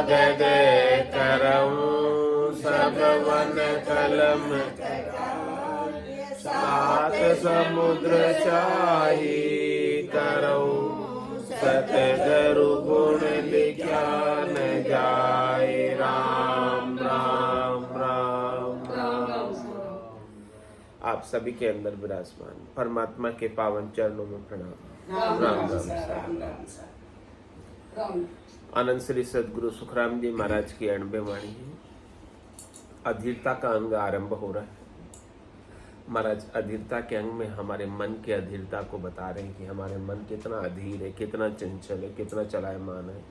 कागद करऊं सब वन कलम सात समुद्र शाही करऊं सतगुरु गुण लिखा न जाए। राम राम राम राम। आप सभी के अंदर विराजमान परमात्मा के पावन चरणों में प्रणाम। राम राम राम। आनंद श्री सदगुरु सुखराम जी महाराज की 90 वाणी है। अधीरता का अंग आरंभ हो रहा है। महाराज अधीरता के अंग में हमारे मन के अधीरता को बता रहे हैं कि हमारे मन कितना अधीर है, कितना चंचल है, कितना चलायमान है।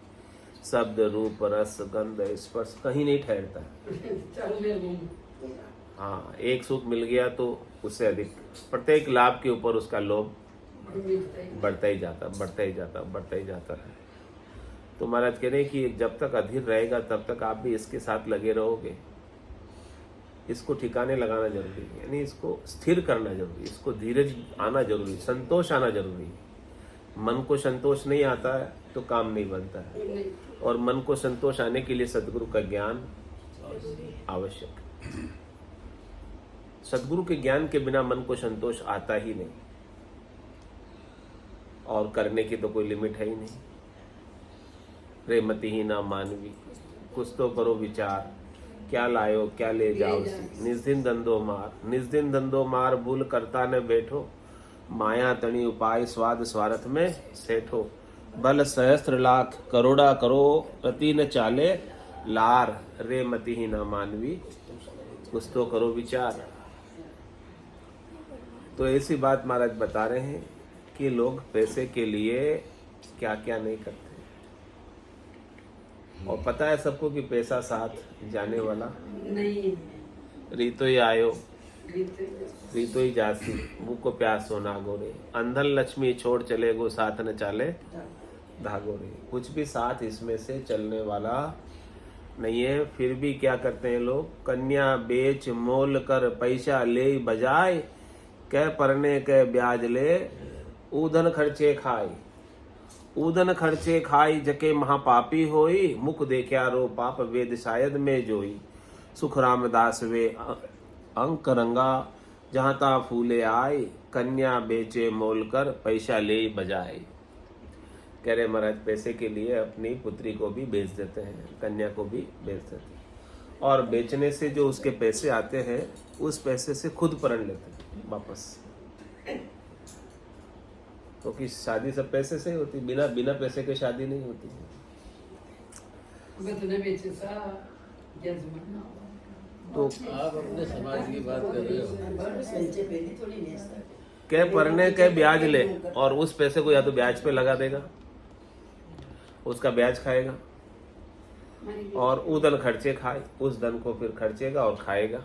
शब्द रूप रस गंध स्पर्श कहीं नहीं ठहरता। हाँ, एक सुख मिल गया तो उससे अधिक प्रत्येक लाभ के ऊपर उसका लोभ बढ़ता ही जाता, बढ़ता ही जाता, बढ़ता ही जाता है। तो महाराज कह रहे हैं कि जब तक अधीर रहेगा तब तक आप भी इसके साथ लगे रहोगे। इसको ठिकाने लगाना जरूरी है, यानी इसको स्थिर करना जरूरी है, इसको धीरज आना जरूरी है, संतोष आना जरूरी है। मन को संतोष नहीं आता है तो काम नहीं बनता है, और मन को संतोष आने के लिए सदगुरु का ज्ञान आवश्यक है। सदगुरु के ज्ञान के बिना मन को संतोष आता ही नहीं, और करने की तो कोई लिमिट है ही नहीं। रे मतिहीना मानवी कुछ तो करो विचार, क्या लायो क्या ले जाओ सी। निस्दिन धंधो मार, निस्दिन धंधो मार, भूल करता न बैठो। माया तणी उपाय स्वाद स्वार्थ में सेठो। बल सहस्त्र लाख करोड़ा करो, रति न चाले लार। रे मतिहीना मानवी कुछ तो करो विचार। तो ऐसी बात महाराज बता रहे हैं कि लोग पैसे के लिए क्या क्या नहीं करते, और पता है सबको कि पैसा साथ जाने वाला नहीं। रीतो ही आयो रीतो ही जासी, मुको प्यासो ना गोरे। अंधन लक्ष्मी छोड़ चले गो, साथ न चाले धागो रे। कुछ भी साथ इसमें से चलने वाला नहीं है। फिर भी क्या करते हैं लोग, कन्या बेच मोल कर पैसा ले बजाय, कह परने कह ब्याज ले, ऊधन खर्चे खाए। ऊधन खर्चे खाई जके महापापी होई, मुख देख्या रो पाप वेद शायद में जोई। सुख रामदास वे अंक रंगा, जहाँ ता फूले आए, कन्या बेचे मोल कर पैसा ले बजाए। कह रहे महाराज पैसे के लिए अपनी पुत्री को भी बेच देते हैं, कन्या को भी बेच देते हैं, और बेचने से जो उसके पैसे आते हैं उस पैसे से खुद परण लेते हैं वापस। क्योंकि शादी सब पैसे से ही होती, बिना बिना पैसे के शादी नहीं होती है। तो आप अपने समाज की बात कर रहे हो। क्या पढ़ने के ब्याज ले, और उस पैसे को या तो ब्याज पे लगा देगा, उसका ब्याज खाएगा, और उधन खर्चे खाए, उस धन को फिर खर्चेगा और खाएगा,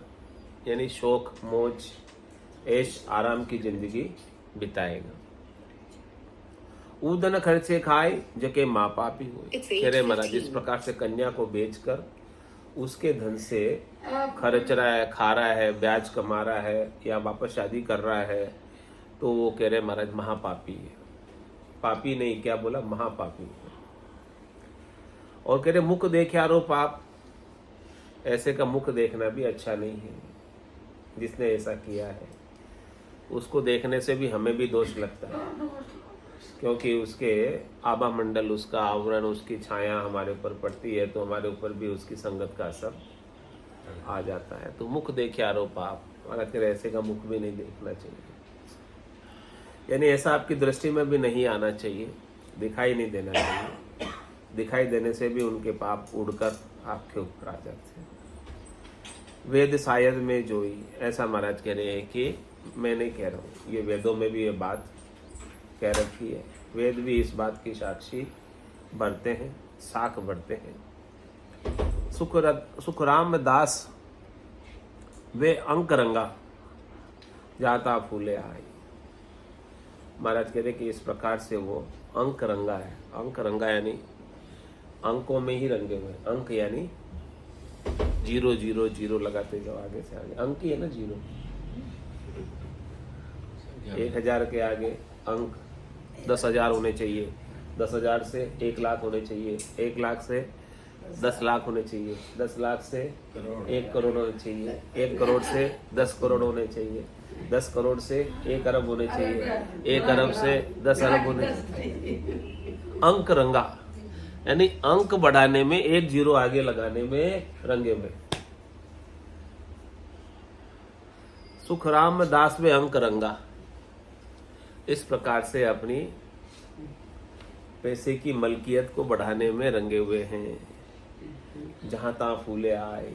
यानी शौक मौज ऐश आराम की जिंदगी बिताएगा। उदन खर्चे खाए जके माँ पापी हुए। कह रहे महाराज इस प्रकार से कन्या को बेचकर उसके धन से खर्च रहा है, खा रहा है, ब्याज कमा रहा है, या वापस शादी कर रहा है, तो वो कह रहे महाराज महापापी है। पापी नहीं, क्या बोला, महापापी। और कह रहे मुख देख्या रो पाप, ऐसे का मुख देखना भी अच्छा नहीं है। जिसने ऐसा किया है उसको देखने से भी हमें भी दोष लगता है, क्योंकि उसके आभा मंडल, उसका आवरण, उसकी छाया हमारे ऊपर पड़ती है, तो हमारे ऊपर भी उसकी संगत का असर आ जाता है। तो मुख देखे आरो पाप, और ऐसे का मुख भी नहीं देखना चाहिए, यानी ऐसा आपकी दृष्टि में भी नहीं आना चाहिए, दिखाई नहीं देना चाहिए। दिखाई देने से भी उनके पाप उड़कर आपके ऊपर आ जाते हैं। वेद शायद में जोई, ऐसा महाराज कह रहे हैं कि मैं नहीं कह रहा हूँ, ये वेदों में भी ये बात कह रखी है। वेद भी इस बात की साक्षी बढ़ते हैं, साख बढ़ते हैं। सुखराम दास वे अंक रंगा, जाता फूले आए। महाराज कहते कि इस प्रकार से वो अंक रंगा है। अंक रंगा यानी अंकों में ही रंगे हुए। अंक यानी 0 0 0 लगाते जाओ आगे से आगे। अंक ही है ना 0। 1000 के आगे अंक 10,000 होने चाहिए, 10,000 से 1 लाख होने चाहिए, 1 लाख से 10 लाख होने चाहिए, 10 लाख से करोड़। 1 करोड़ होने चाहिए, 1 करोड़ से 10 करोड़ होने चाहिए, 10 करोड़ से 1 अरब होने चाहिए, 1 अरब से 10 अरब होने चाहिए। अंक रंगा, यानी अंक बढ़ाने में 1 जीरो आगे लगाने में रंगे हुए। सुखराम दास में अंक रंगा। इस प्रकार से अपनी पैसे की मलकियत को बढ़ाने में रंगे हुए हैं। जहां तहां फूले आए,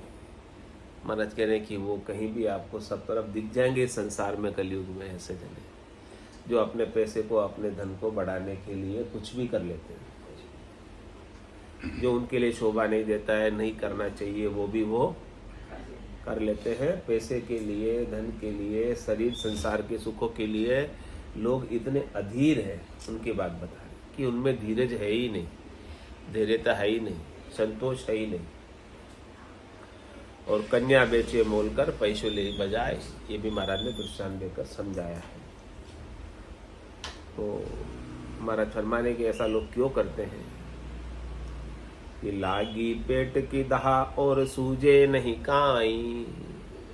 महाराज कह रहे हैं कि वो कहीं भी आपको सब तरफ दिख जाएंगे इस संसार में, कलयुग में ऐसे जने जो अपने पैसे को, अपने धन को बढ़ाने के लिए कुछ भी कर लेते हैं। जो उनके लिए शोभा नहीं देता है, नहीं करना चाहिए, वो भी वो कर लेते हैं। पैसे के लिए, धन के लिए, शरीर संसार के सुखों के लिए लोग इतने अधीर हैं। उनकी बात बता रहे कि उनमें धीरज है ही नहीं, धैर्यता है ही नहीं, संतोष है ही नहीं। और कन्या बेचे मोल कर पैसों ले बजाए, ये भी महाराज ने दृष्टांत देकर समझाया है। तो महाराज फरमाने के ऐसा लोग क्यों करते हैं कि लागी पेट की दहा और सूझे नहीं काई।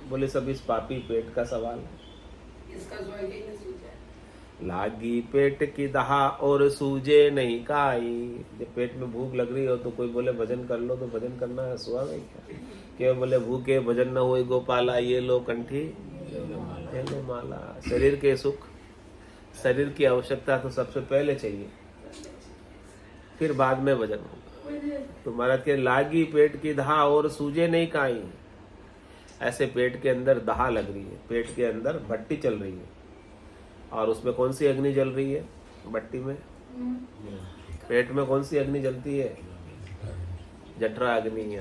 बोले सब इस पापी पेट का सवाल है। इसका स्वर्ग ही नहीं सूझा। लागी पेट की दहा और सूझे नहीं काई। जब पेट में भूख लग रही हो तो कोई बोले भजन कर लो, तो भजन करना स्वाभाविक है क्या? क्यों बोले भूखे भजन न होए गोपाला, ये लो कंठी ये लो माला। शरीर के सुख, शरीर की आवश्यकता तो सबसे पहले चाहिए, फिर बाद में भजन होगा। तो महाराज के लागी पेट की दहा और सूझे नहीं काई। ऐसे पेट के अंदर दहा लग रही है, पेट के अंदर भट्टी चल रही है, और उसमें कौन सी अग्नि जल रही है? भट्टी में, पेट में कौन सी अग्नि जलती है? जठरा अग्नि।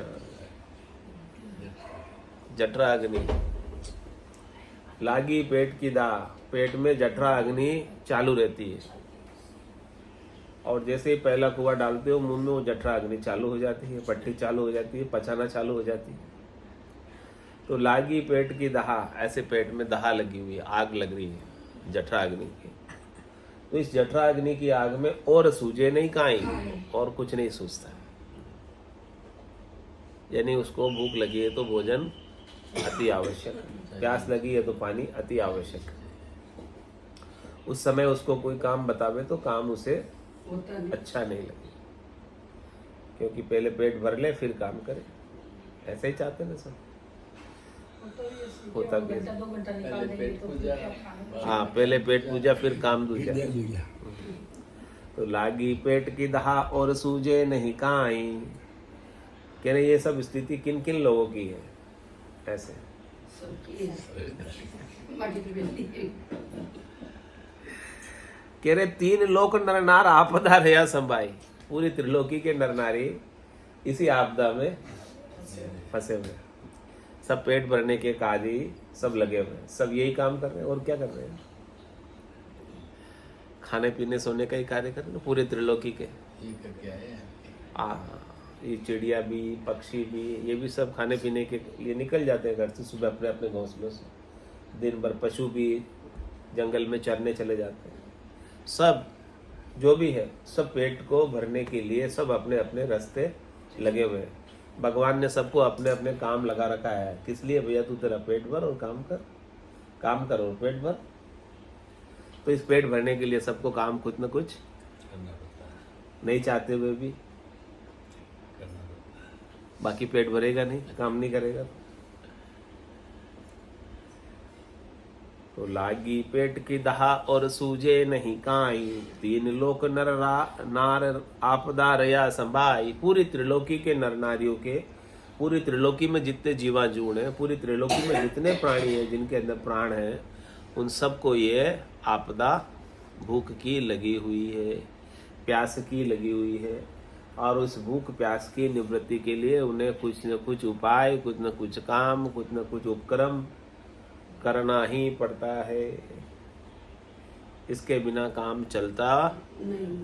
जठरा अग्नि लागी पेट की दाह, पेट में जठरा अग्नि चालू रहती है, और जैसे ही पहला कुआं डालते हो मुंह में, वो जठरा अग्नि चालू हो जाती है, भट्टी चालू हो जाती है, पचाना चालू हो जाती है। तो लागी पेट की दहा, ऐसे पेट में दहा लगी हुई है, आग लग रही है जठरा अग्नि की। तो इस जठरा अग्नि की आग में और सूझे नहीं काई, और कुछ नहीं सूझता। यानी उसको भूख लगी है तो भोजन अति आवश्यक, प्यास लगी है तो पानी अति आवश्यक। उस समय उसको कोई काम बतावे तो काम उसे होता नहीं। अच्छा नहीं लगे, क्योंकि पहले पेट भर ले फिर काम करे। ऐसे ही चाहते ना सब। होता भी है। 2 घंटा निकाल पहले देंगे पेट तो पूजा, फिर क्या खाना? हाँ, पहले पेट पूजा फिर काम दूजा। तो लागी पेट की दहा और सूझे नहीं काई। कह रहे ये सब स्थिति किन किन लोगों की है? ऐसे सबकी माटी की बेटी है। कह रहे 3 लोक नर नार आपदा रहा संभाई। पूरी त्रिलोकी के नर नारी इसी आपदा में फंसे हुए, सब पेट भरने के काजी सब लगे हुए, सब यही काम कर रहे हैं। और क्या कर रहे हैं? खाने पीने सोने का ही कार्य कर रहे हैं पूरे त्रिलोकी के। ये करके आए हैं। ये चिड़िया भी, पक्षी भी, ये भी सब खाने पीने के लिए निकल जाते हैं घर से सुबह अपने अपने घोंसलों से। दिन भर पशु भी जंगल में चरने चले जाते हैं। सब जो भी है, सब पेट को भरने के लिए सब अपने अपने रास्ते लगे हुए हैं। भगवान ने सबको अपने अपने काम लगा रखा है। किस लिए? भैया तू तेरा पेट भर और काम कर, काम कर और पेट भर। तो इस पेट भरने के लिए सबको काम कुछ न कुछ करना पड़ता है, नहीं चाहते हुए भी, करना पड़ता है। बाकी पेट भरेगा नहीं, काम नहीं करेगा। तो लागी पेट की दहा और सूझे नहीं काई। 3 लोक नर नार आपदा रया संभाई। पूरी त्रिलोकी के नर नारियों के, पूरी त्रिलोकी में जितने जीवा जूण हैं, पूरी त्रिलोकी में जितने प्राणी हैं जिनके अंदर प्राण हैं, उन सबको ये आपदा भूख की लगी हुई है, प्यास की लगी हुई है। और उस भूख प्यास की निवृत्ति के लिए उन्हें कुछ न कुछ उपाय, कुछ न कुछ काम, कुछ न कुछ उपक्रम करना ही पड़ता है। इसके बिना काम चलता नहीं।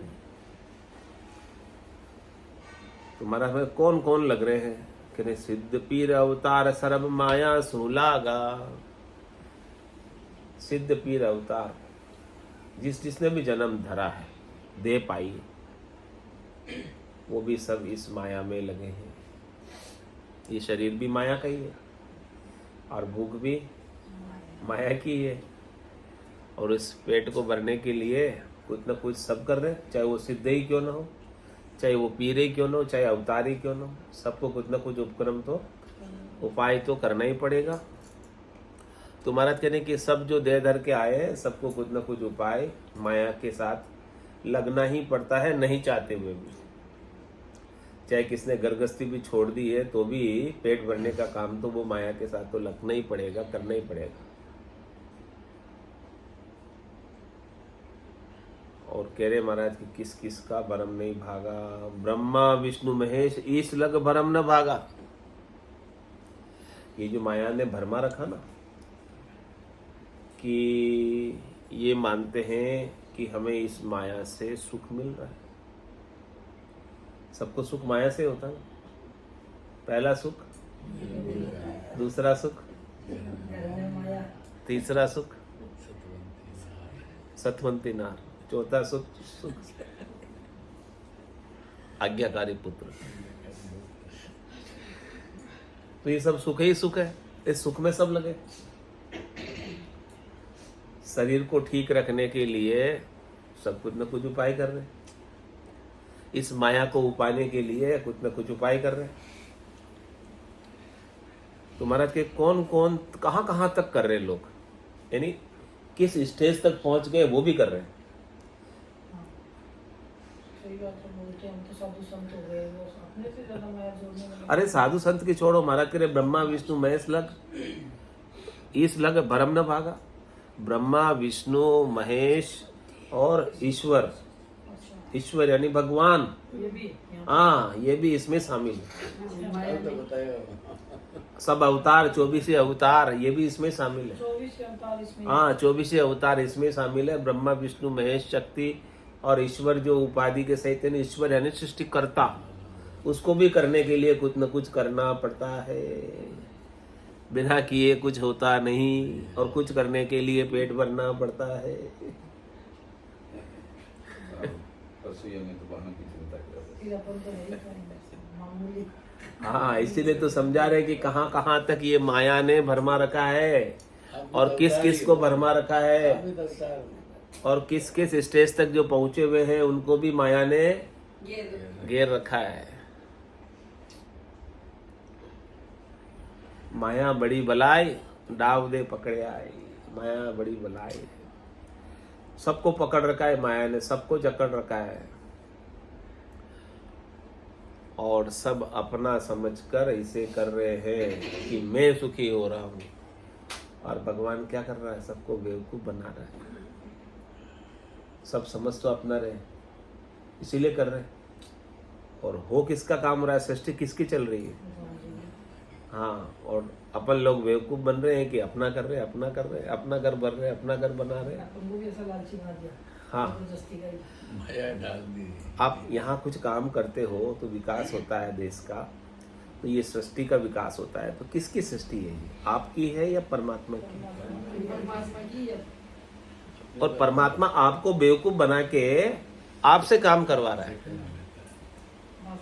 तुम्हारा में कौन कौन लग रहे हैं? कि सिद्ध पीर अवतार सर्व माया सुलागा। सिद्ध पीर अवतार, जिसने भी जन्म धरा है, दे पाई, वो भी सब इस माया में लगे हैं। ये शरीर भी माया का ही है और भूख भी माया की है। और इस पेट को भरने के लिए कुछ ना कुछ सब कर रहे हैं, चाहे वो सिद्ध ही क्यों ना हो, चाहे वो पीर ही क्यों ना हो, चाहे अवतार ही क्यों ना हो, सबको कुछ ना कुछ उपक्रम तो उपाय तो करना ही पड़ेगा। तो महाराज कहने कि सब जो देह धर के आए हैं सबको कुछ ना कुछ उपाय माया के साथ लगना ही पड़ता है, नहीं चाहते हुए भी। चाहे किसने गर्भस्थी भी छोड़ दी है तो भी पेट भरने का काम तो वो माया के साथ तो लगना ही पड़ेगा, करना ही पड़ेगा। और कह रहे महाराज कि किस किस का भरम नहीं भागा, ब्रह्मा विष्णु महेश ईश लग भरम न भागा। ये जो माया ने भरमा रखा ना कि ये मानते हैं कि हमें इस माया से सुख मिल रहा है। सबको सुख माया से होता है। पहला सुख, दूसरा सुख, तीसरा सुख सतवंती नार, चौथा सुख आज्ञाकारी पुत्र। तो ये सब सुख ही सुख है, इस सुख में सब लगे। शरीर को ठीक रखने के लिए सब कुछ न कुछ उपाय कर रहे हैं, इस माया को उपाने के लिए कुछ न कुछ उपाय कर रहे हैं। तो महाराज के कौन कौन कहां कहां तक कर रहे हैं लोग, यानी किस स्टेज तक पहुंच गए वो भी कर रहे हैं। अरे साधु संत की छोड़ो, महाराज करे ब्रह्मा विष्णु महेश लग ईश लग भरम न भागा। ब्रह्मा विष्णु महेश और ईश्वर, ईश्वर यानी भगवान, हाँ ये भी इसमें शामिल है। सब अवतार 24 अवतार ये भी इसमें शामिल है। हाँ 24 अवतार इसमें शामिल है। ब्रह्मा विष्णु महेश शक्ति और ईश्वर जो उपाधि के सहित है, ईश्वर यानी सृष्टिकर्ता, उसको भी करने के लिए कुछ न कुछ करना पड़ता है। बिना किए कुछ होता नहीं और कुछ करने के लिए पेट भरना पड़ता है। हाँ इसीलिए तो समझा रहे कि कहाँ कहाँ तक ये माया ने भरमा रखा है और किस किस को भरमा रखा है और किस किस स्टेज तक जो पहुंचे हुए हैं उनको भी माया ने घेर रखा है। माया बड़ी बलाई डाव दे पकड़े आई, माया बड़ी बलाई, सबको पकड़ रखा है माया ने, सबको जकड़ रखा है और सब अपना समझकर इसे कर रहे हैं कि मैं सुखी हो रहा हूं। और भगवान क्या कर रहा है, सबको बेवकूफ बना रहा है। सब समझ तो अपना रहे इसीलिए कर रहे हैं। और हो किसका काम रहा है, सृष्टि किसकी चल रही है। हाँ और अपन लोग बेवकूफ बन रहे हैं कि अपना कर रहे हैं, अपना कर रहे हैं, अपना घर बन रहे हैं, अपना घर बना रहे हैं। हाँ माया डाल दी। आप यहाँ कुछ काम करते हो तो विकास होता है देश का, तो ये सृष्टि का विकास होता है। तो किसकी सृष्टि है ये, आपकी है या परमात्मा की। और परमात्मा आपको बेवकूफ बना के आपसे काम करवा रहा है।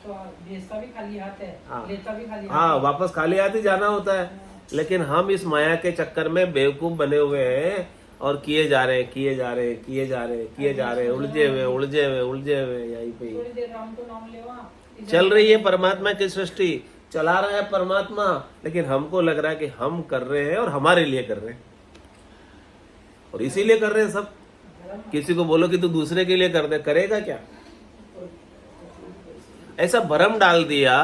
बेचता भी खाली हाथ है, हाँ। लेता भी खाली हाथ हाँ है। वापस खाली हाथ ही जाना होता है। लेकिन हम इस माया के चक्कर में बेवकूफ बने हुए हैं और किए जा रहे हैं, किए जा रहे हैं, किए जा रहे हैं, किए जा रहे हैं, उलझे हुए उलझे हुए उलझे हुए यहीं पे थोड़ी देर राम को नाम लेवा, चल रही है परमात्मा की सृष्टि, चला रहा है परमात्मा। लेकिन हमको लग रहा है कि हम कर रहे हैं और हमारे लिए कर रहे हैं और इसीलिए कर रहे हैं सब। किसी को बोलो कि तू दूसरे के लिए कर दे, करेगा क्या। ऐसा भरम डाल दिया,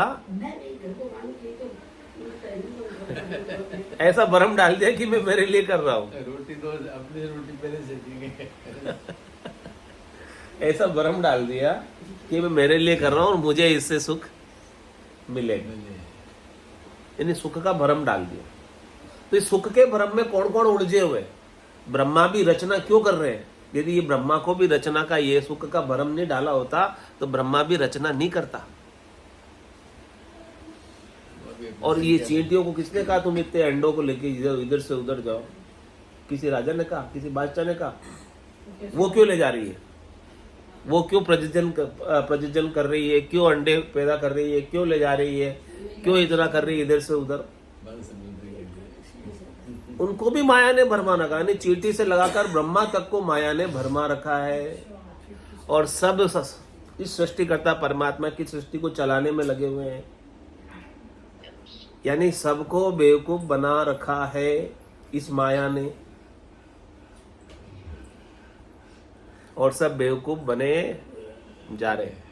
ऐसा भरम डाल दिया कि मैं मेरे लिए कर रहा हूँ। रोटी तो अपनी रोटी पहले सेकेंगे। ऐसा भरम डाल दिया कि मैं मेरे लिए कर रहा हूँ और मुझे इससे सुख मिलेगा, यानी सुख का भरम डाल दिया। तो इस सुख के भरम में कौन कौन उलझे हुए। ब्रह्मा भी रचना क्यों कर रहे हैं। यदि ये ब्रह्मा को भी रचना का ये सुख का भरम नहीं डाला होता तो ब्रह्मा भी रचना नहीं करता। और ये चींटियों को किसने कहा तुम इतने अंडों को लेके इधर से उधर जाओ। किसी राजा ने कहा, किसी बादशाह ने कहा। वो क्यों ले जा रही है, वो क्यों प्रजनन कर रही है, क्यों अंडे पैदा कर रही है, क्यों ले जा रही है, क्यों इतना कर रही है इधर से उधर। बाल समझते हैं। उनको भी माया ने भरमा रखा है, चींटी से लगाकर ब्रह्मा तक को माया ने भरमा रखा है। और सब इस सृष्टिकर्ता परमात्मा की सृष्टि को चलाने में लगे हुए हैं, यानी सबको बेवकूफ बना रखा है इस माया ने, और सब बेवकूफ बने जा रहे हैं।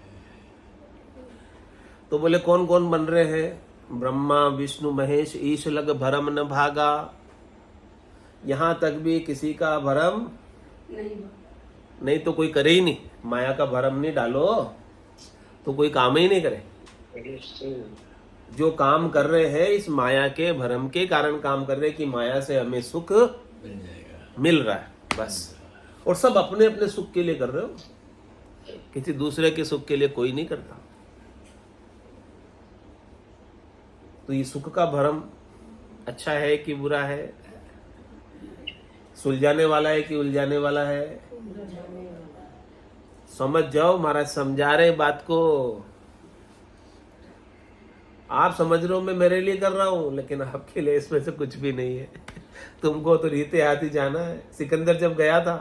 तो बोले कौन कौन बन रहे हैं? ब्रह्मा विष्णु महेश ईश लग भरम न भागा। यहां तक भी किसी का भरम नहीं तो कोई करे ही नहीं, माया का भरम नहीं डालो तो कोई काम ही नहीं करे। जो काम कर रहे हैं इस माया के भरम के कारण काम कर रहे हैं कि माया से हमें सुख मिल जाएगा। मिल रहा है बस। और सब अपने अपने सुख के लिए कर रहे हो, किसी दूसरे के सुख के लिए कोई नहीं करता। तो ये सुख का भरम अच्छा है कि बुरा है, सुलझाने वाला है कि उलझाने वाला है? समझ जाओ, महाराज समझा रहे बात को। आप समझ रहे हो मैं मेरे लिए कर रहा हूं, लेकिन आपके लिए इसमें से कुछ भी नहीं है। तुमको तो रीते हाथ ही जाना है। सिकंदर जब गया था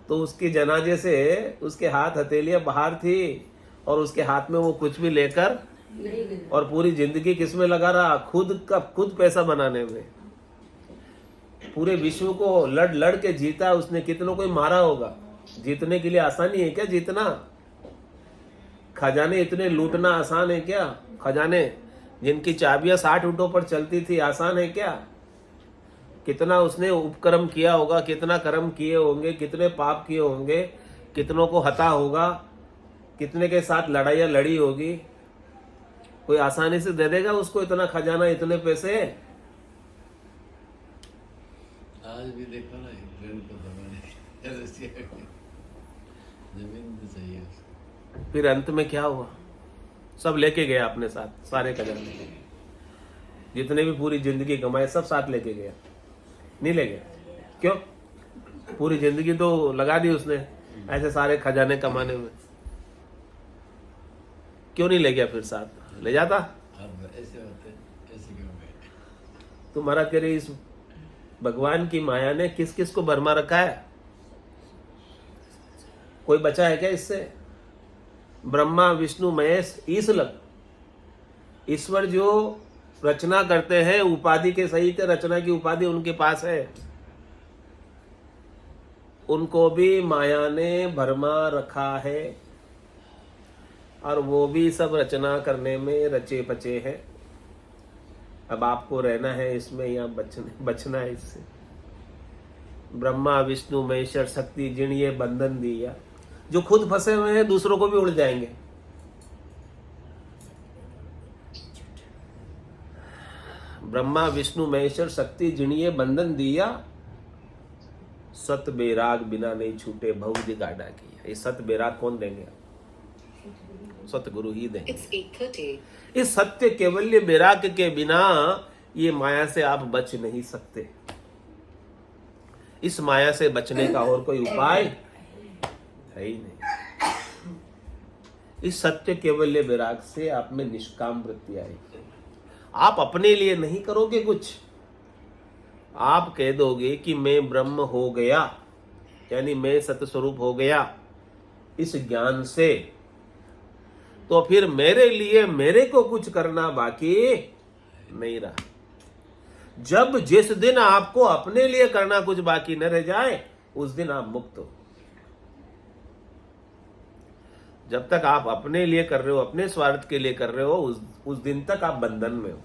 तो उसके जनाजे से उसके हाथ हथेलियां बाहर थी और उसके हाथ में वो कुछ भी लेकर, और पूरी जिंदगी किसमें लगा रहा? खुद पैसा बनाने में। पूरे विश्व को लड़ लड़ के जीता उसने, कितनों को मारा होगा। जीतने के लिए आसानी है क्या जीतना? खजाने इतने लूटना आसान है क्या? खजाने जिनकी चाबियां 60 ऊँटों पर चलती थी, आसान है क्या? कितना उसने उपक्रम किया होगा, कितना कर्म किए होंगे, कितने पाप किए होंगे, कितनों को हता होगा, कितने के साथ लड़ाइयां लड़ी होगी। कोई आसानी से दे देगा उसको इतना खजाना, इतने पैसे? आज भी देखो ना, हिटलर को दबाने रशिया में जमीन तो चाहिए उसको। फिर अंत में क्या हुआ? सब लेके गया अपने साथ, सारे खजाने जितने भी पूरी जिंदगी कमाए सब साथ लेके गया? नहीं ले गया। क्यों? पूरी जिंदगी तो लगा दी उसने ऐसे सारे खजाने कमाने में, क्यों नहीं ले गया? फिर साथ ले जाता। अब ऐसे होते, ऐसे क्यों गए? तुम्हारा कह रही इस भगवान की माया ने किस किस को भरमा रखा है? कोई बचा है क्या इससे? ब्रह्मा विष्णु महेश ईश लग। ईश्वर जो रचना करते हैं उपाधि के सहित, रचना की उपाधि उनके पास है। उनको भी माया ने भरमा रखा है और वो भी सब रचना करने में रचे पचे हैं। अब आपको रहना है इसमें या बचना है इससे। ब्रह्मा विष्णु महेश्वर शक्ति जिन ये बंधन दिया, जो खुद फंसे हुए हैं दूसरों को भी उड़ जाएंगे। ब्रह्मा विष्णु महेश्वर शक्ति जिन ये बंधन दिया, सत बेराग बिना नहीं छूटे भवदि गाड़ा किया। ये सत बेराग कौन देंगे? सतगुरु ही देंगे। It's 8:30. इस सत्य केवल्य बैराग्य के बिना ये माया से आप बच नहीं सकते। इस माया से बचने का और कोई उपाय है ही नहीं। इस सत्य केवल्य बैराग से आप में निष्काम वृत्ति आएगी। आप अपने लिए नहीं करोगे कुछ, आप कह दोगे कि मैं ब्रह्म हो गया, यानी मैं सत्य स्वरूप हो गया इस ज्ञान से, तो फिर मेरे लिए मेरे को कुछ करना बाकी नहीं रहा। जब जिस दिन आपको अपने लिए करना कुछ बाकी न रह जाए उस दिन आप मुक्त हो। जब तक आप अपने लिए कर रहे हो, अपने स्वार्थ के लिए कर रहे हो, उस दिन तक आप बंधन में हो।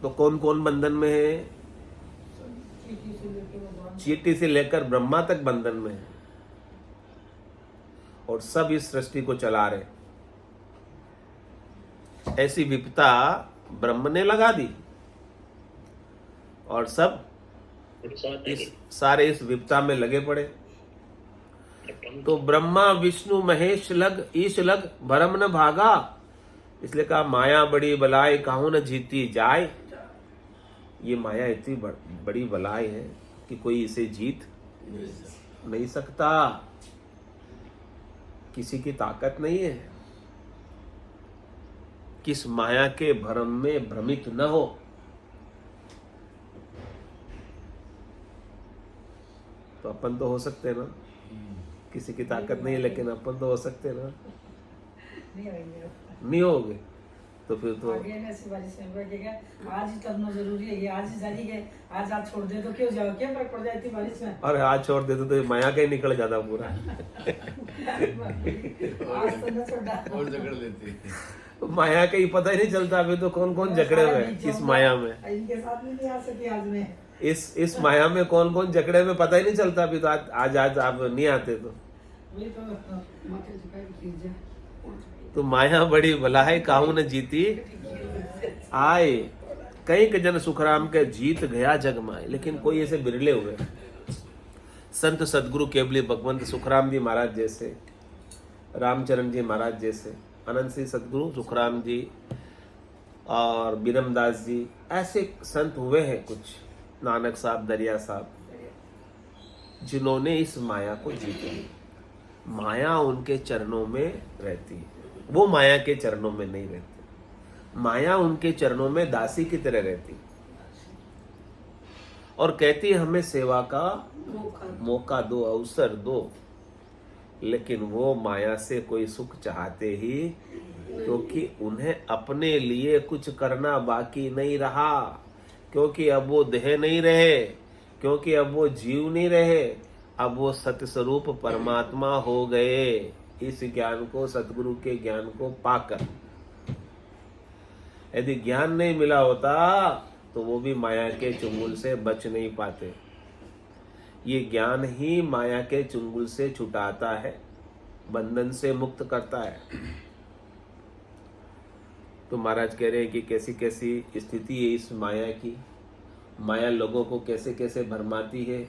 तो कौन कौन बंधन में है? चींटी से लेकर ब्रह्मा तक बंधन में है, और सब इस सृष्टि को चला रहे। ऐसी विपता ब्रह्म ने लगा दी और सब सारे इस विपता में लगे पड़े। तो ब्रह्मा विष्णु महेश लग ईश लग भरम न भागा, इसलिए कहा माया बड़ी बलाय काहू न जीती जाए। ये माया इतनी बड़ी बलाई है कि कोई इसे जीत नहीं सकता, किसी की ताकत नहीं है। किस माया के भ्रम में भ्रमित न हो। तो अपन तो हो सकते ना, किसी की ताकत नहीं है, लेकिन अपन तो हो सकते ना, नहीं होंगे। नहीं होगे तो फिर तो आगे ना ऐसी बारिश में बैठेगा, आज ही करना जरूरी है, ये आज ही जानी है, आज आप छोड़ दे तो क्यों जाओ, क्या फर्क पड़ जाती बारिश में। और आज छोड़ देते तो माया का ही निकल जाता पूरा। आज तो न छोड़ा। और झगड़ लेते हैं। माया का ही पता ही नहीं चलता अभी तो कौन कौन जकड़े हुए हैं इस माया में। इनके साथ में नहीं आ सकी आज में। इस माया में कौन कौन जकड़े में पता ही नहीं चलता अभी तो। आज आप नहीं आते तो। वही तो माथे झुका के खींच जा। तो माया बड़ी बलाई काहू न जीती आए, कई के जन सुखराम के जीत गया जग माए। लेकिन कोई ऐसे बिरले हुए संत सदगुरु केवली भगवंत सुखराम जी महाराज जैसे, रामचरण जी महाराज जैसे, अनंत सिंह सदगुरु सुखराम जी और बीरमदास जी, ऐसे संत हुए हैं कुछ, नानक साहब, दरिया साहब, जिन्होंने इस माया को जीता। माया उनके चरणों में रहती है, वो माया के चरणों में नहीं रहती। माया उनके चरणों में दासी की तरह रहती और कहती हमें सेवा का मौका दो, अवसर दो। लेकिन वो माया से कोई सुख चाहते ही, क्योंकि उन्हें अपने लिए कुछ करना बाकी नहीं रहा, क्योंकि अब वो देह नहीं रहे, क्योंकि अब वो जीव नहीं रहे, अब वो सत्य स्वरूप परमात्मा हो गए। इस ज्ञान को, सतगुरु के ज्ञान को पाकर, यदि ज्ञान नहीं मिला होता तो वो भी माया के चुंगल से बच नहीं पाते। ये ज्ञान ही माया के चुंगल से छुटाता है, बंधन से मुक्त करता है। तो महाराज कह रहे हैं कि कैसी कैसी स्थिति है इस माया की। माया लोगों को कैसे कैसे भरमाती है।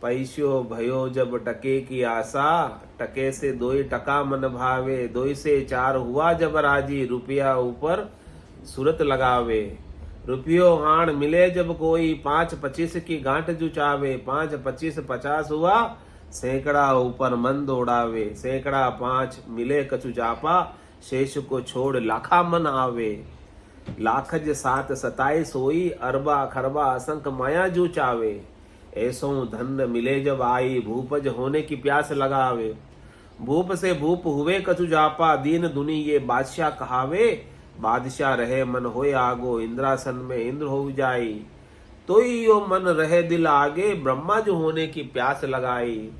पैसो भयो जब टके की आशा, टके से 2 टका मन भावे, 2 से 4 हुआ जब राजी, रुपया ऊपर सूरत लगावे। रुपयो हाण मिले जब कोई, 5-25 की गांठ जुचावे, 5-25 50 हुआ, सैकड़ा ऊपर मन दौड़ावे। सैकड़ा 5 मिले कछु जापा, शेष को छोड़ लाखा मन आवे। लाखज 7 27 होई, अरबा खरबा असंख माया जुचावे। ऐसो धन मिले जब आई, भूपज होने की प्यास लगावे। भूप से भूप हुए कछु जापा, दीन दुनी ये बादशाह कहावे। बादशाह रहे मन होए आगो, इंद्रासन में इंद्र हो जाई। तो यो मन रहे दिल आगे, ब्रह्मा जो होने की प्यास लगाई।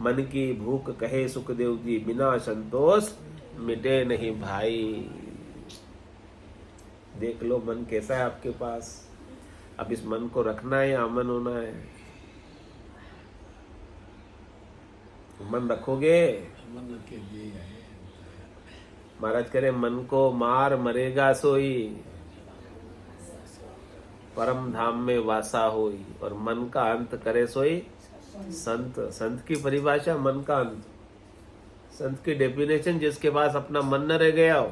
मन की भूख कहे सुखदेव जी, बिना संतोष मिटे नहीं भाई। देख लो मन कैसा है आपके पास। अब इस मन को रखना है या अमन होना है। मन रखोगे, मन के लिए आए। महाराज कह रहे मन को मार मरेगा सोई, परम धाम में वासा होई। और मन का अंत करे सोई संत। संत की परिभाषा मन का अंत, संत की डेफिनेशन जिसके पास अपना मन न रह गया हो।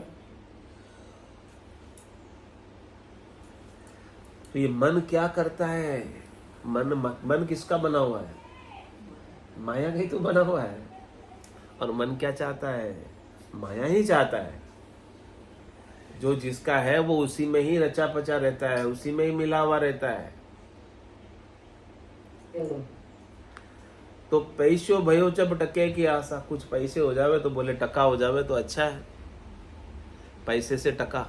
तो ये मन क्या करता है। मन किसका बना हुआ है, माया का ही तो बना हुआ है। और मन क्या चाहता है, माया ही चाहता है। जो जिसका है वो उसी में ही रचा पचा रहता है, उसी में ही मिला हुआ रहता है। तो पैसो भयो जब टके की आशा, कुछ पैसे हो जावे तो बोले टका हो जावे तो अच्छा है। पैसे से टका,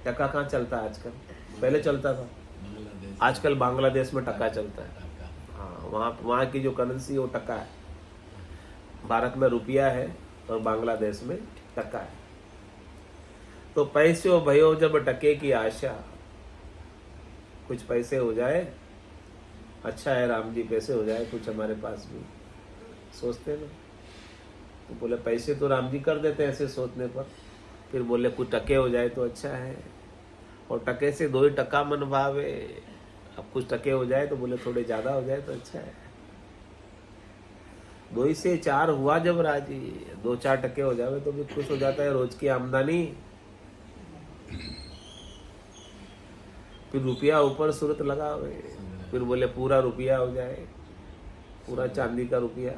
टका कहाँ चलता है आजकल, पहले चलता था, बांग्लादेश, आजकल बांग्लादेश में टका चलता है। टका। हाँ, वहाँ की जो करेंसी वो टका है। भारत में रुपया है और बांग्लादेश में टका है। तो पैसे भयो जब टके की आशा, कुछ पैसे हो जाए, अच्छा है राम जी पैसे हो जाए कुछ हमारे पास भी, सोचते ना। तो बोले पैसे तो राम जी कर देते हैं ऐसे सोचने पर। फिर बोले कुछ टके हो जाए तो अच्छा है। और टके से 2 टका मन भावे। अब कुछ टके हो जाए तो बोले थोड़े ज्यादा हो जाए तो अच्छा है। 2 से 4 हुआ जब राजी, 2-4 टके हो जावे तो भी खुश हो जाता है। रोज की आमदनी फिर रुपया ऊपर सूरत लगावे, फिर बोले पूरा रुपया हो जाए, पूरा चांदी का रुपया।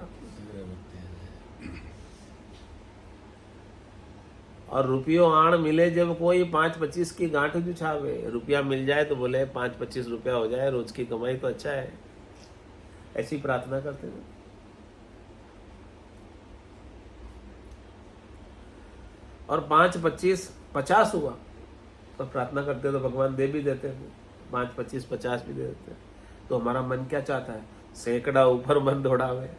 और रुपयो आण मिले जब कोई 5-25 की गांठ जुछावे, रुपया मिल जाए तो बोले 5-25 रुपया हो जाए, रोज की कमाई तो अच्छा है, ऐसी प्रार्थना करते थे। और 5-25-50 हुआ तो प्रार्थना करते तो भगवान दे भी देते हैं, 5-25-50 भी दे देते हैं। तो हमारा मन क्या चाहता है? सैकड़ा ऊपर मन दौड़ावे।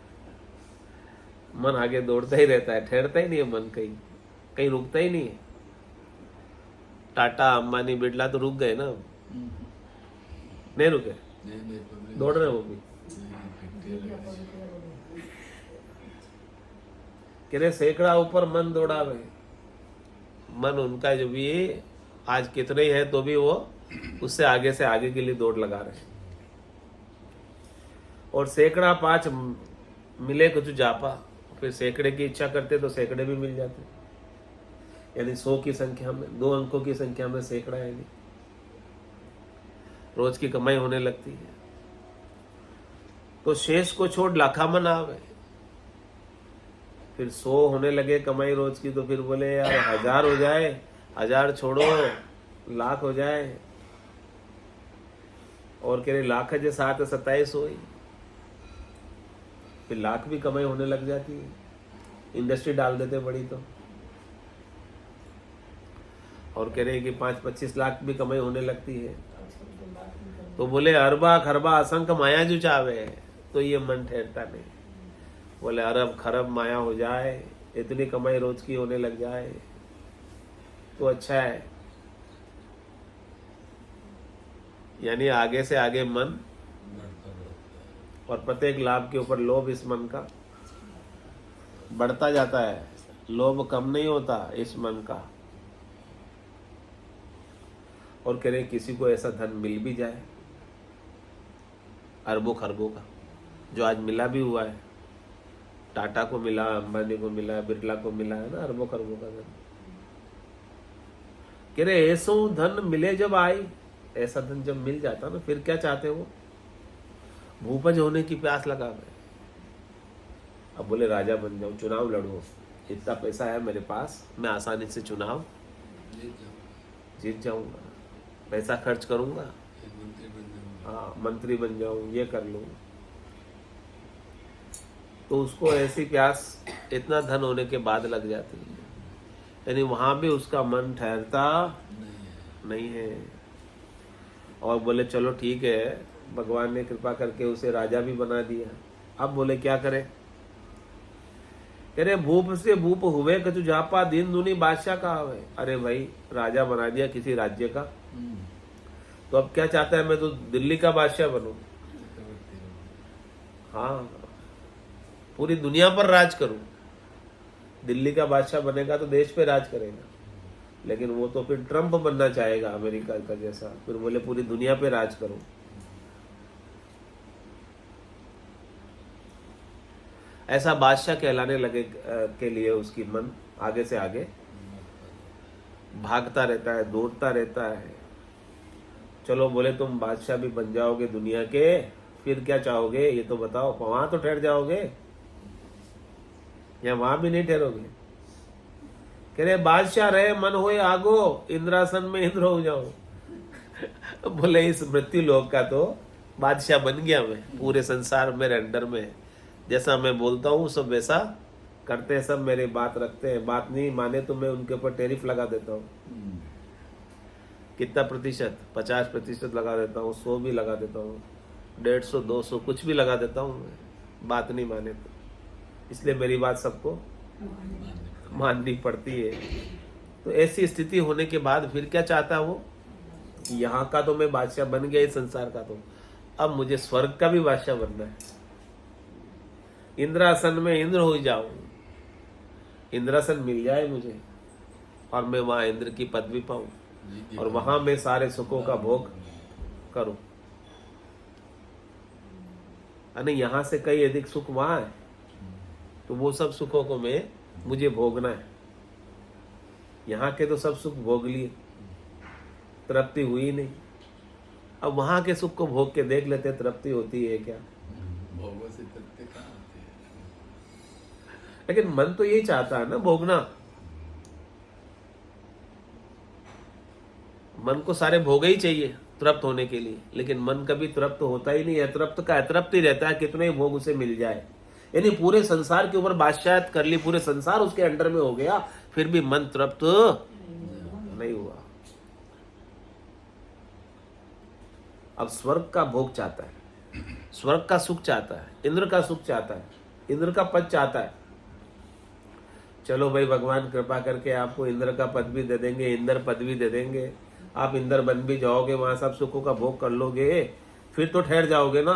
मन आगे दौड़ता ही रहता है, ठहरता ही नहीं है मन, कहीं कहीं रुकता ही नहीं है। टाटा, अंबानी, बिरला तो रुक गए ना, नहीं रुके, दौड़ रहे वो भी। कह रहे सैकड़ा ऊपर मन दौड़ावे। मन उनका जो भी आज कितने ही है तो भी वो उससे आगे से आगे के लिए दौड़ लगा रहे हैं। और सैकड़ा 5 मिले कुछ जापा, फिर सैकड़े की इच्छा करते तो सैकड़े भी मिल जाते, यानी 100 की संख्या में, 2 अंकों की संख्या में सैकड़ा, यानी रोज की कमाई होने लगती है। तो शेष को छोड़ लाखा मन आवे, फिर 100 होने लगे कमाई रोज की, तो फिर बोले यार 1000 हो जाए, 1000 छोड़ो लाख हो जाए। और कह रहे लाख जे 7 27 हुई, फिर लाख भी कमाई होने लग जाती है, इंडस्ट्री डाल देते बड़ी तो। और कह रहे कि 5-25 लाख भी कमाई होने लगती है। तो बोले अरबा खरबा असंख्य माया जो चावे, तो ये मन ठहरता नहीं। बोले अरब खरब माया हो जाए, इतनी कमाई रोज की होने लग जाए तो अच्छा है। यानी आगे से आगे मन, और प्रत्येक लाभ के ऊपर लोभ इस मन का बढ़ता जाता है, लोभ कम नहीं होता इस मन का। और कह रहे किसी को ऐसा धन मिल भी जाए, अरबों खरबों का, जो आज मिला भी हुआ है, टाटा को मिला, अंबानी को मिला, बिरला को मिला है ना, अरबों खरबों का धन। कह रहे ऐसा धन मिले जब आई, ऐसा धन जब मिल जाता ना, फिर क्या चाहते हो? भूपज होने की प्यास लगा गए। अब बोले राजा बन जाऊं, चुनाव लड़ो, इतना पैसा है मेरे पास, मैं आसानी से चुनाव जीत जाऊंगा, पैसा खर्च करूंगा, हाँ मंत्री बन जाऊं, ये कर लूं। तो उसको ऐसी प्यास इतना धन होने के बाद लग जाती है, यानी वहां भी उसका मन ठहरता नहीं है। और बोले चलो ठीक है, भगवान ने कृपा करके उसे राजा भी बना दिया। अब बोले क्या करे? कह रहे भूप से भूप हुए कछु जापा, दिन दुनी बादशाह का हवे। अरे भाई राजा बना दिया किसी राज्य का, तो अब क्या चाहता है? मैं तो दिल्ली का बादशाह बनूं, हाँ पूरी दुनिया पर राज करूं। दिल्ली का बादशाह बनेगा तो देश पे राज करेगा, लेकिन वो तो फिर ट्रम्प बनना चाहेगा अमेरिका का जैसा, फिर बोले पूरी दुनिया पे राज करूं। ऐसा बादशाह कहलाने लगे के लिए उसकी मन आगे से आगे भागता रहता है, दौड़ता रहता है। चलो बोले तुम बादशाह भी बन जाओगे दुनिया के, फिर क्या चाहोगे ये तो बताओ? वहां तो ठहर जाओगे या वहां भी नहीं ठहरोगे? कह रहे बादशाह रहे मन होए आगो, इंद्रासन में इंद्र हो जाओ। बोले इस मृत्यु लोक का तो बादशाह बन गया मैं, पूरे संसार मेरे अंडर में, जैसा मैं बोलता हूँ सब वैसा करते हैं, सब मेरी बात रखते हैं, बात नहीं माने तो मैं उनके ऊपर टैरिफ लगा देता हूँ। कितना प्रतिशत? 50% लगा देता हूँ, 100 भी लगा देता हूँ, 150, 200 कुछ भी लगा देता हूँ, बात नहीं माने तो। इसलिए मेरी बात सबको माननी पड़ती है। तो ऐसी स्थिति होने के बाद फिर क्या चाहता वो? यहाँ का तो मैं बादशाह बन गया इस संसार का, तो अब मुझे स्वर्ग का भी बादशाह बनना है। इंद्रासन में इंद्र हो जाऊं, इंद्रासन मिल जाए मुझे और मैं वहां इंद्र की पदवी पाऊं, और वहां मैं सारे सुखों का भोग करूं। अरे यहां से कई अधिक सुख वहां है, तो वो सब सुखों को मुझे भोगना है। यहाँ के तो सब सुख भोग लिए, तृप्ति हुई नहीं, अब वहां के सुख को भोग के देख लेते, तृप्ति होती है क्या? भोगों से तृप्ति कहाँ होती है? लेकिन मन तो यही चाहता है ना, भोगना। मन को सारे भोग ही चाहिए तृप्त होने के लिए, लेकिन मन कभी तृप्त होता ही नहीं है। तृप्त का अतृप्त ही रहता है, कितने भोग उसे मिल जाए। यानी पूरे संसार के ऊपर बादशाहत कर ली, पूरे संसार उसके अंडर में हो गया, फिर भी मन तृप्त नहीं हुआ। अब स्वर्ग का भोग चाहता है, स्वर्ग का सुख चाहता है, इंद्र का सुख चाहता है, इंद्र का पद चाहता है। चलो भाई, भगवान कृपा करके आपको इंद्र का पद भी दे देंगे, इंद्र पद भी दे देंगे, आप इंद्र बन भी जाओगे, वहां सब सुखों का भोग कर लोगे, फिर तो ठहर जाओगे ना।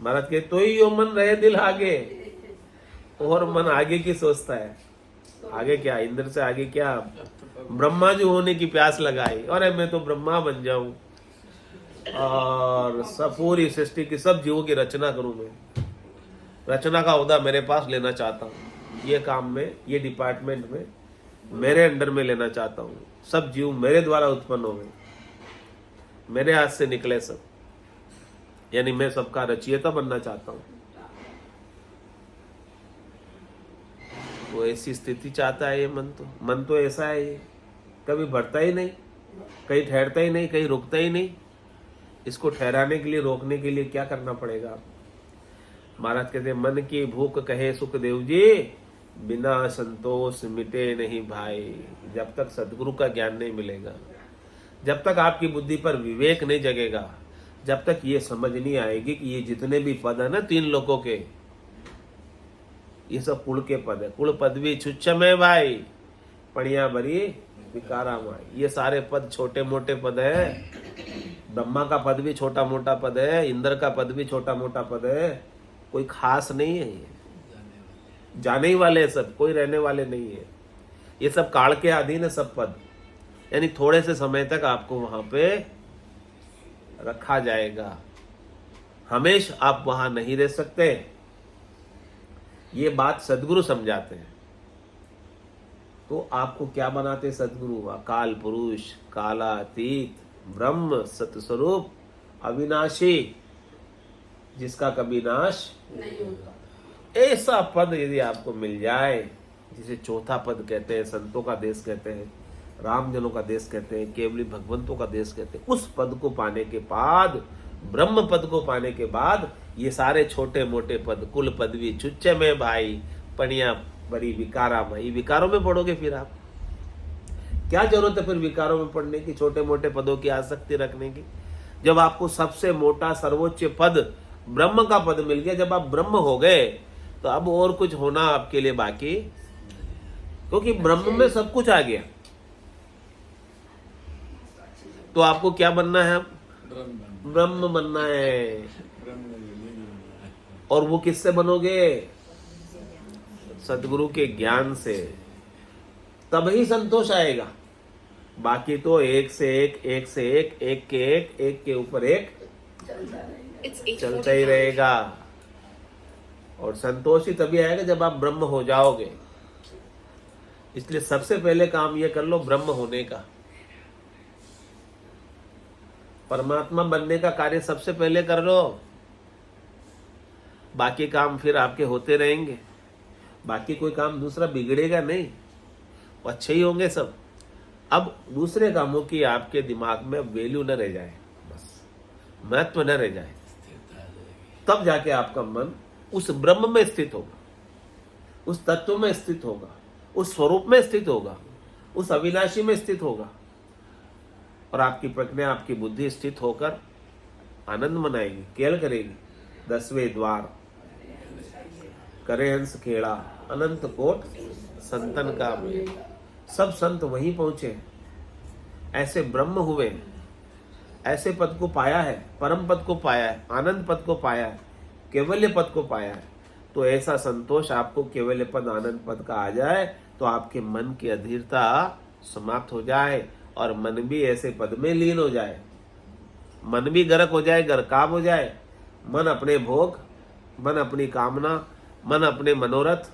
महाराज के तो ही यो मन रहे दिल आगे, और मन आगे की सोचता है। आगे क्या, इंद्र से आगे क्या? ब्रह्मा जी होने की प्यास लगाई, अरे मैं तो ब्रह्मा बन जाऊं और सब पूरी सृष्टि की सब जीवों की रचना करूं। मैं रचना का ओहदा मेरे पास लेना चाहता हूं, ये काम में, ये डिपार्टमेंट में मेरे अंडर में लेना चाहता हूं। सब जीव मेरे द्वारा उत्पन्न हो गए, मेरे हाथ से निकले सब, यानी मैं सबका रचयिता बनना चाहता हूं। तो ऐसी स्थिति चाहता है ये मन तो ऐसा है, ये कभी बढ़ता ही नहीं, कहीं ठहरता ही नहीं, कहीं रुकता ही नहीं। इसको ठहराने के लिए, रोकने के लिए क्या करना पड़ेगा? महाराज कहते हैं, मन की भूख कहे सुखदेव जी, बिना संतोष मिटे नहीं भाई। जब तक सदगुरु का ज्ञान नहीं मिलेगा, जब तक आपकी बुद्धि पर विवेक नहीं जगेगा, जब तक ये समझ नहीं आएगी कि ये जितने भी पद है ना 3 लोकों के, ये सब कुल के पद है। कुल पदवी छुच्छ में भाई, पणिया भरी विकारा माई। ये सारे पद छोटे मोटे पद है। ब्रह्मा का पद भी छोटा मोटा पद है, इंद्र का पद भी छोटा मोटा पद है, कोई खास नहीं है। ये जाने ही वाले हैं सब, कोई रहने वाले नहीं है। ये सब काल के अधीन है सब पद, यानी थोड़े से समय तक आपको वहां पे रखा जाएगा, हमेशा आप वहां नहीं रह सकते। ये बात सदगुरु समझाते हैं। तो आपको क्या बनाते सदगुरु? अकाल पुरुष, कालातीत, ब्रह्म, सतस्वरूप, अविनाशी, जिसका कभी नाश नहीं होगा। ऐसा पद यदि आपको मिल जाए, जिसे चौथा पद कहते हैं, संतों का देश कहते हैं, रामजनों का देश कहते हैं, केवली भगवंतों का देश कहते हैं, उस पद को पाने के बाद, ब्रह्म पद को पाने के बाद, ये सारे छोटे मोटे पद, कुल पदवी छुच्चे में भाई, पणिया बड़ी विकारा भाई, विकारों में पढ़ोगे। फिर आप क्या जरूरत है फिर विकारों में पढ़ने की, छोटे मोटे पदों की आसक्ति रखने की? जब आपको सबसे मोटा सर्वोच्च पद ब्रह्म का पद मिल गया, जब आप ब्रह्म हो गए, तो अब और कुछ होना आपके लिए बाकी, क्योंकि ब्रह्म में सब कुछ आ गया। तो आपको क्या बनना है? ब्रह्म बनना है। और वो किससे बनोगे? सदगुरु के ज्ञान से। तब ही संतोष आएगा। बाकी तो एक से एक, एक से एक, एक के एक, एक के ऊपर एक चलता ही रहेगा। और संतोष ही तभी आएगा जब आप ब्रह्म हो जाओगे। इसलिए सबसे पहले काम ये कर लो ब्रह्म होने का, परमात्मा बनने का कार्य सबसे पहले कर लो। बाकी काम फिर आपके होते रहेंगे। बाकी कोई काम दूसरा बिगड़ेगा नहीं, वो अच्छे ही होंगे सब। अब दूसरे कामों की आपके दिमाग में वैल्यू न रह जाए, बस महत्व न रह जाए, तब जाके आपका मन उस ब्रह्म में स्थित होगा, उस तत्व में स्थित होगा, उस स्वरूप में स्थित होगा, उस अविनाशी में स्थित होगा। और आपकी प्रज्ञा, आपकी बुद्धि स्थित होकर आनंद मनाएगी, केल करेगी। 10वें द्वार करे हंस खेड़ा, अनंत कोट संतन का मेल। सब संत वहीं पहुंचे, ऐसे ब्रह्म हुए, ऐसे पद को पाया है, परम पद को पाया है, आनंद पद को पाया है, केवल्य पद को पाया है। तो ऐसा संतोष आपको केवल्य पद, आनंद पद का आ जाए, तो आपके मन की अधीरता समाप्त हो जाए और मन भी ऐसे पद में लीन हो जाए। मन भी गर्क हो जाए, गर्काब हो जाए। मन अपने भोग, मन अपनी कामना, मन अपने मनोरथ,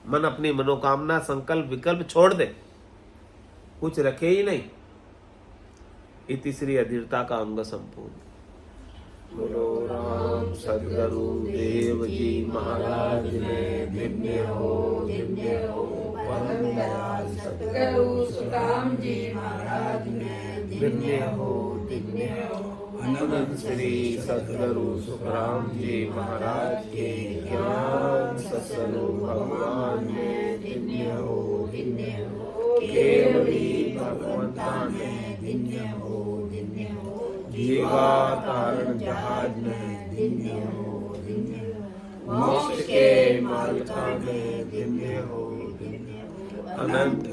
मन अपनी मनोकामना, संकल्प विकल्प छोड़ दे, कुछ रखे ही नहीं। इति श्री अधीरता का अंग संपूर्ण। बोलो राम सदगुरु देव जी महाराज ने दिव्य हो परम दयाल सतगुरु सुखराम जी महाराज ने दिव्य हो अनंत श्री सदगुरु सुखराम जी महाराज के ज्ञान सत्स्वरूप भगवान ने दिव्य हो केवली भगवंता ने दिव्य हो जीवा कारण जहाज में दिव्य हो मोक्ष के मार्ग में दिव्य हो अनंत